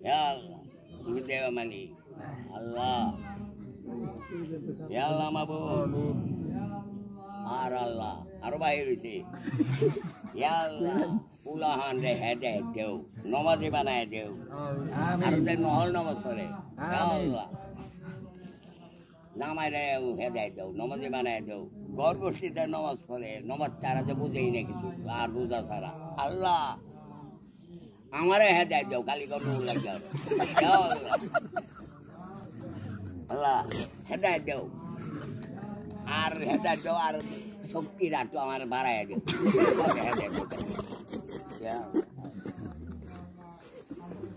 Ya Allah, তুমি দেওয়া মানি আল্লাহ, ya Allah মাবুদ, আর আল্লাহ আরো বাইরে হইছে, ya Allah উলাহান রে হেদায়েত দেও, নমাজি বানায় দেও, আর যে নহল নামাজ পড়ে, ya Allah নামায় রে হেদায়েত দেও, নমাজি বানায় দেও, ঘর গোষ্ঠীতে নমাজ পড়ে, নমাজ ছাড়া তো বুঝেই না কিছু, আর রোজা ছাড়া, আল্লাহ আমারে হেদায়েত দাও খালি কোনো লাগে আল্লাহ হেদায়েত দাও আর হেদায়েত দাও আর শক্তি রাখতো আমার বাড়ায় দাও হেদায়েত দাও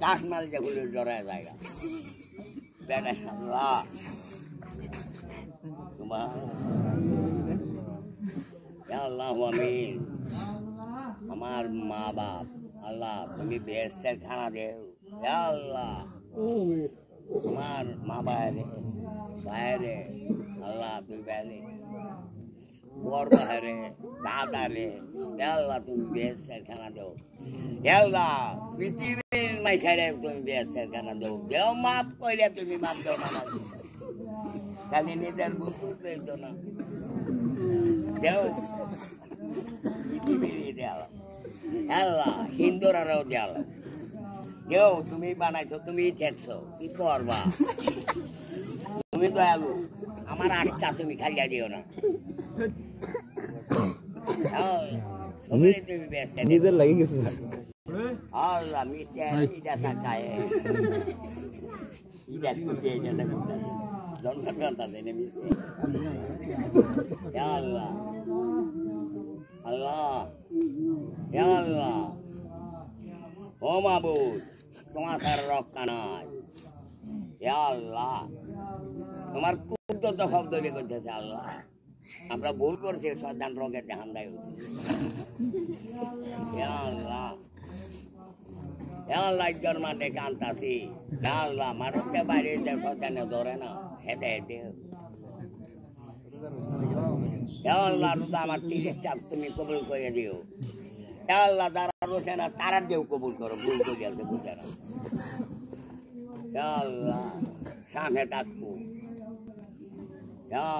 চাষ মাল যেগুলো জড়ায় জায়গা বেটা আল্লাহ তোমার আল্লাহ আমিন আমার মা বাপ আল্লাহ তুমি বেহেশতের খানা দেও আল্লাহ আমার মা বাইরে বাইরে আল্লাহ তুমি বাইরে বর বাইরে দাদা রে আল্লাহ তুমি বেহেশতের খানা দেও আল্লাহ পৃথিবীর মাইসারে তুমি বেহেশতের খানা দেও দেও মাফ কইলে তুমি মাফ দেও না খালি নিজের বুঝতে তো না দেও পৃথিবীর দেওয়া আল্লাহ হিন্দুরাও দেয়াল কেউ তুমি বানাইছো তুমি ঠেকছো কি করবা তুমি দয়ালু আমার আটটা তুমি খাইয়া দিও না নিজের লাগে গেছে আল্লাহ মিষ্টি খায় জন্মগ্রন্থ দেনে মিষ্টি আল্লাহ আল্লাহ আল্লাহ ও মাবুদ তোমার সারা রক্ষা নাই আল্লাহ তোমার কুদ্দত শব্দ করতেছে আল্লাহ আমরা ভুল করছি সদান রোগের হান্দায় আল্লাহ আল্লাহ জন্মাতে কান্তাছি আল্লাহ মানুষকে বাইরে সদানে ধরে না হেঁটে হেঁটে আল্লাহ আমার 30 চাপ তুমি কবুল করে দিও আল্লাহ যারা রয়েছে না তারা দেও কবুল করো ভুল করে আছে বুঝে না আল্লাহ সামনে থাকবো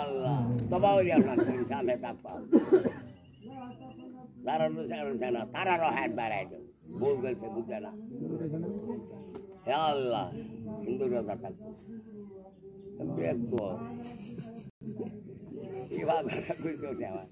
আল্লাহ তবাও না তুমি সামনে থাকবা যারা রয়েছে না তারারও হাত বাড়াই দেও ভুল করেছে বুঝে না আল্লাহ হিন্দু রোজা থাকবো দেখবো কিভাবে খুশি ওঠে আমার